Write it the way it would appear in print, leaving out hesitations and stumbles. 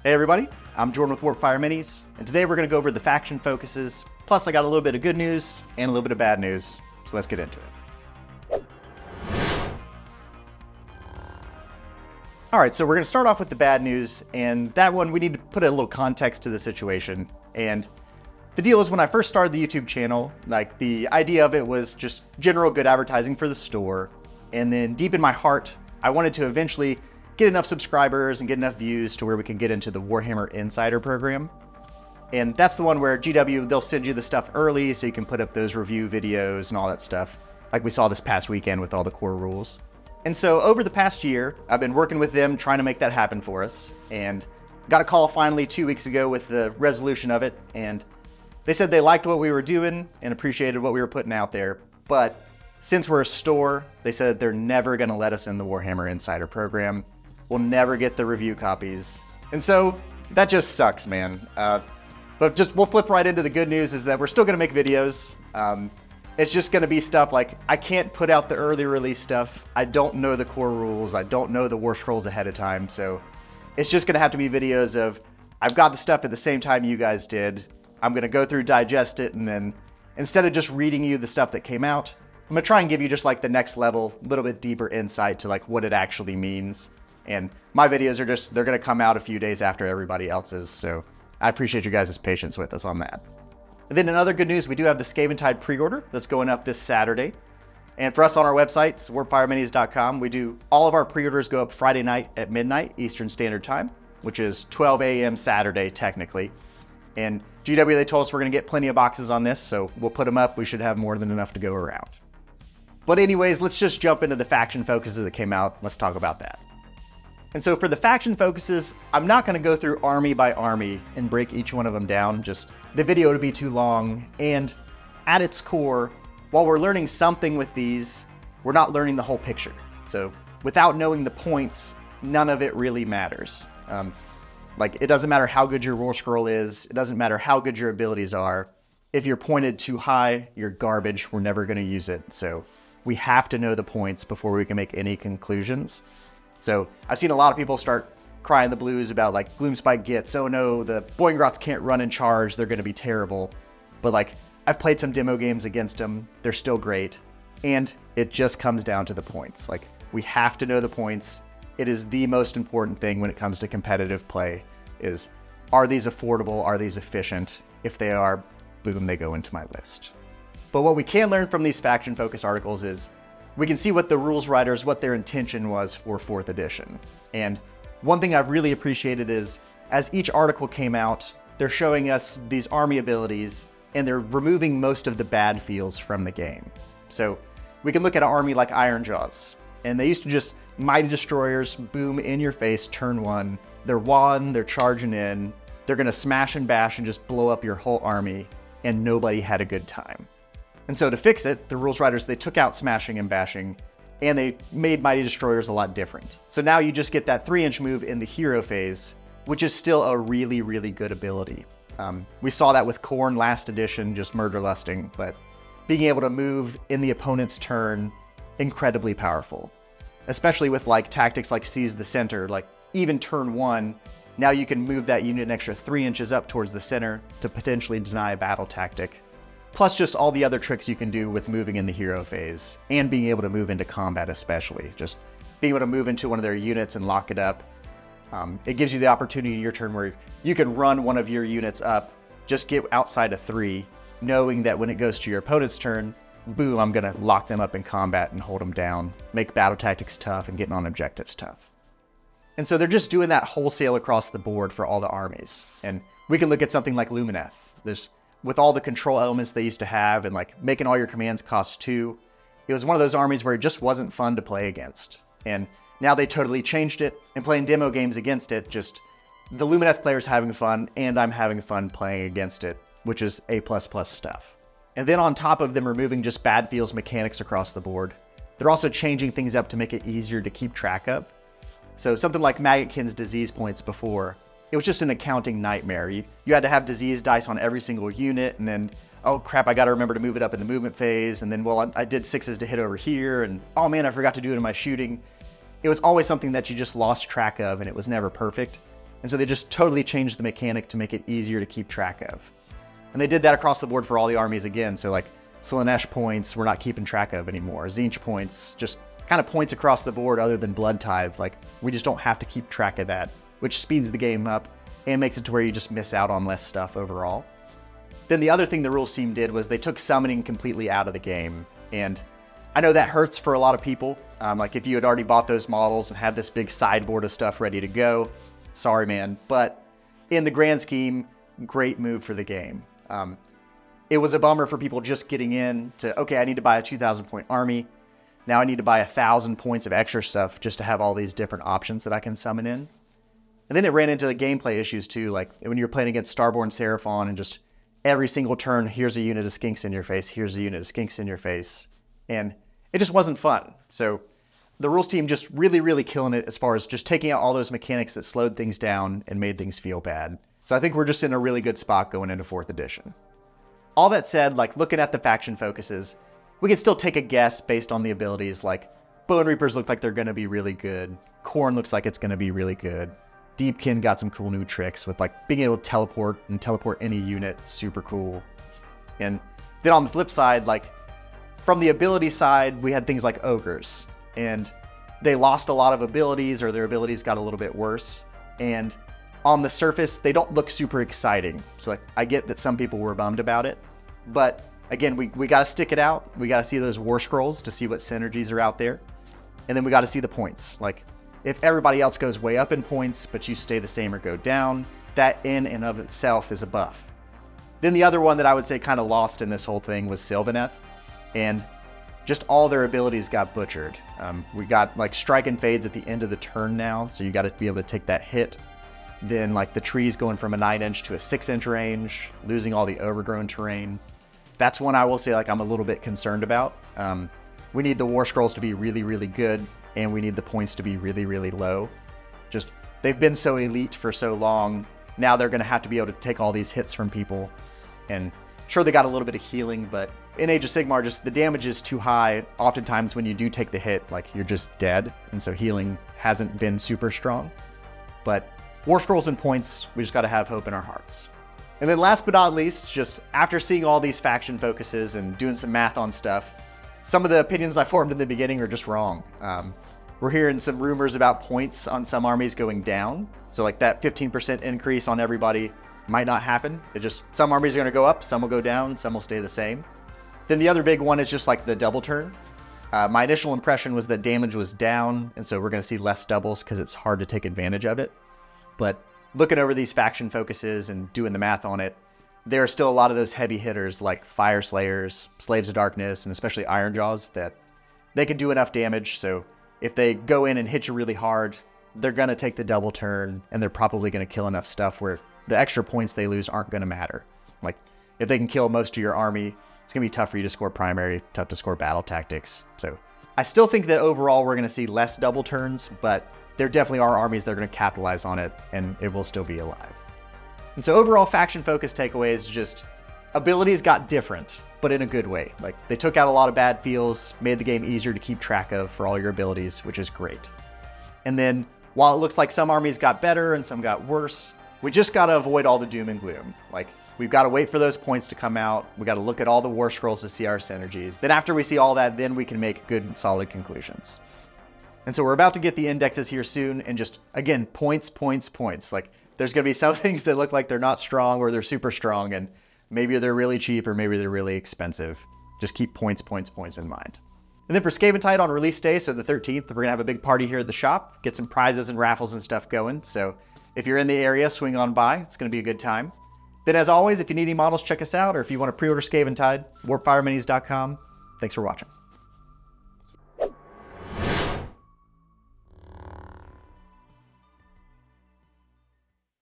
Hey everybody, I'm Jordan with Warpfire Minis, and today we're going to go over the faction focuses, plus I got a little bit of good news and a little bit of bad news, so let's get into it. Alright, so we're going to start off with the bad news, and that one we need to put a little context to the situation. And the deal is, when I first started the YouTube channel, like, the idea of it was just general good advertising for the store, and then deep in my heart, I wanted to eventually get enough subscribers and get enough views to where we can get into the Warhammer Insider program. And that's the one where GW, they'll send you the stuff early so you can put up those review videos and all that stuff, like we saw this past weekend with all the core rules. And so over the past year, I've been working with them trying to make that happen for us, and got a call finally 2 weeks ago with the resolution of it, and they said they liked what we were doing and appreciated what we were putting out there, but since we're a store, they said they're never going to let us in the Warhammer Insider program. We'll never get the review copies. And so that just sucks, man. But we'll flip right into the good news, is that we're still gonna make videos. It's just gonna be stuff like, I can't put out the early release stuff. I don't know the core rules. I don't know the war scrolls ahead of time. So it's just gonna have to be videos of, I've got the stuff at the same time you guys did. I'm gonna go through, digest it, and then instead of just reading you the stuff that came out, I'm gonna try and give you just like the next level, a little bit deeper insight to like what it actually means. And my videos are they're gonna come out a few days after everybody else's, so I appreciate you guys' patience with us on that. And then in other good news, we do have the Skaventide pre-order that's going up this Saturday. And for us on our website, it's warpfireminis.com, we do all of our pre-orders go up Friday night at midnight Eastern Standard Time, which is 12 a.m. Saturday technically. And GW, they told us we're gonna get plenty of boxes on this, so we'll put them up. We should have more than enough to go around. But anyways, let's just jump into the faction focuses that came out. Let's talk about that. And so for the faction focuses, I'm not going to go through army by army and break each one of them down, just the video would be too long. And at its core, while we're learning something with these, we're not learning the whole picture. So without knowing the points, none of it really matters. Like, it doesn't matter how good your war scroll is, it doesn't matter how good your abilities are. If you're pointed too high, you're garbage, we're never going to use it. So we have to know the points before we can make any conclusions. So I've seen a lot of people start crying the blues about like Gloomspike Gits, oh no, the Boingrots can't run and charge, they're gonna be terrible. But like, I've played some demo games against them, they're still great. And it just comes down to the points. Like, we have to know the points. It is the most important thing when it comes to competitive play, is, are these affordable, are these efficient? If they are, boom, they go into my list. But what we can learn from these faction focus articles is, we can see what the rules writers, what their intention was for 4th edition. And one thing I've really appreciated is, as each article came out, they're showing us these army abilities, and they're removing most of the bad feels from the game. So we can look at an army like Ironjaws, and they used to just mighty destroyers, boom, in your face, turn 1. They're one, they're charging in, they're gonna smash and bash and just blow up your whole army, and nobody had a good time. And so to fix it, the rules writers, they took out smashing and bashing, and they made Mighty Destroyers a lot different. So now you just get that 3-inch move in the hero phase, which is still a really, really good ability. We saw that with Khorne last edition, just murder lusting, but being able to move in the opponent's turn, incredibly powerful. Especially with like tactics like Seize the Center, like even turn 1, now you can move that unit an extra 3 inches up towards the center to potentially deny a battle tactic. Plus just all the other tricks you can do with moving in the hero phase, and being able to move into combat especially. Just being able to move into one of their units and lock it up. It gives you the opportunity in your turn where you can run one of your units up, just get outside of 3, knowing that when it goes to your opponent's turn, boom, I'm gonna lock them up in combat and hold them down, make battle tactics tough and getting on objectives tough. And so they're just doing that wholesale across the board for all the armies. And we can look at something like Lumineth. With all the control elements they used to have, and like making all your commands cost 2, it was one of those armies where it just wasn't fun to play against. And now they totally changed it, and playing demo games against it, just the Lumineth players having fun, and I'm having fun playing against it, which is A++ stuff. And then on top of them removing just bad feels mechanics across the board, they're also changing things up to make it easier to keep track of. So something like Maggotkin's disease points before, it was just an accounting nightmare. You had to have disease dice on every single unit, and then, oh crap, I gotta remember to move it up in the movement phase, and then, well, I did 6s to hit over here, and oh man, I forgot to do it in my shooting. It was always something that you just lost track of, and it was never perfect. And so they just totally changed the mechanic to make it easier to keep track of. And they did that across the board for all the armies again. So like Slaanesh points, we're not keeping track of anymore. Tzeentch points, just kind of points across the board other than Blood Tithe. Like we just don't have to keep track of that, which speeds the game up and makes it to where you just miss out on less stuff overall. Then the other thing the rules team did was they took summoning completely out of the game. And I know that hurts for a lot of people. Like if you had already bought those models and had this big sideboard of stuff ready to go, sorry man. But in the grand scheme, great move for the game. It was a bummer for people just getting in to, okay, I need to buy a 2,000 point army. Now I need to buy 1,000 points of extra stuff just to have all these different options that I can summon in. And then it ran into the gameplay issues too, like when you're playing against Starborn Seraphon and just every single turn, here's a unit of skinks in your face, here's a unit of skinks in your face. And it just wasn't fun. So the rules team just really killing it as far as just taking out all those mechanics that slowed things down and made things feel bad. So I think we're just in a really good spot going into 4th edition. All that said, like looking at the faction focuses, we can still take a guess based on the abilities. Like Bone Reapers look like they're going to be really good. Khorne looks like it's going to be really good. Deepkin got some cool new tricks with like being able to teleport any unit, super cool. And then on the flip side, like from the ability side, we had things like Ogres, and they lost a lot of abilities or their abilities got a little bit worse. And on the surface, they don't look super exciting. So like, I get that some people were bummed about it, but again, we got to stick it out. We got to see those war scrolls to see what synergies are out there. And then we got to see the points. Like if everybody else goes way up in points, but you stay the same or go down, that in and of itself is a buff. Then the other one that I would say kind of lost in this whole thing was Sylvaneth, and just all their abilities got butchered. We got like strike and fades at the end of the turn now, so you got to be able to take that hit. Then like the trees going from a 9-inch to a 6-inch range, losing all the overgrown terrain. That's one I will say like I'm a little bit concerned about. We need the war scrolls to be really good, and we need the points to be really low. Just, they've been so elite for so long, now they're gonna have to be able to take all these hits from people. And sure, they got a little bit of healing, but in Age of Sigmar, just the damage is too high. Oftentimes when you do take the hit, like you're just dead. And so healing hasn't been super strong. But war scrolls and points, we just gotta have hope in our hearts. And then last but not least, just after seeing all these faction focuses and doing some math on stuff, some of the opinions I formed in the beginning are just wrong. We're hearing some rumors about points on some armies going down. So like that 15% increase on everybody might not happen. It just, some armies are gonna go up, some will go down, some will stay the same. Then the other big one is just like the double turn. My initial impression was that damage was down, and so we're gonna see less doubles because it's hard to take advantage of it. But looking over these faction focuses and doing the math on it, there are still a lot of those heavy hitters like Fire Slayers, Slaves of Darkness, and especially Ironjaws that they can do enough damage. So if they go in and hit you really hard, they're gonna take the double turn, and they're probably gonna kill enough stuff where the extra points they lose aren't gonna matter. Like if they can kill most of your army, it's gonna be tough for you to score primary, tough to score battle tactics. So I still think that overall we're gonna see less double turns, but there definitely are armies that are gonna capitalize on it, and it will still be alive. And so overall faction focus takeaways, just abilities got different, but in a good way. Like they took out a lot of bad feels, made the game easier to keep track of for all your abilities, which is great. And then while it looks like some armies got better and some got worse, we just gotta avoid all the doom and gloom. Like we've gotta wait for those points to come out. We gotta look at all the war scrolls to see our synergies. Then after we see all that, then we can make good, solid conclusions. And so we're about to get the indexes here soon, and just, again, points. Like there's gonna be some things that look like they're not strong or they're super strong, and maybe they're really cheap or maybe they're really expensive. Just keep points in mind. And then for Skaventide on release day, so the 13th, we're gonna have a big party here at the shop, get some prizes and raffles and stuff going. So if you're in the area, swing on by. It's gonna be a good time. Then as always, if you need any models, check us out, or if you wanna pre-order Skaventide, warpfireminis.com. Thanks for watching.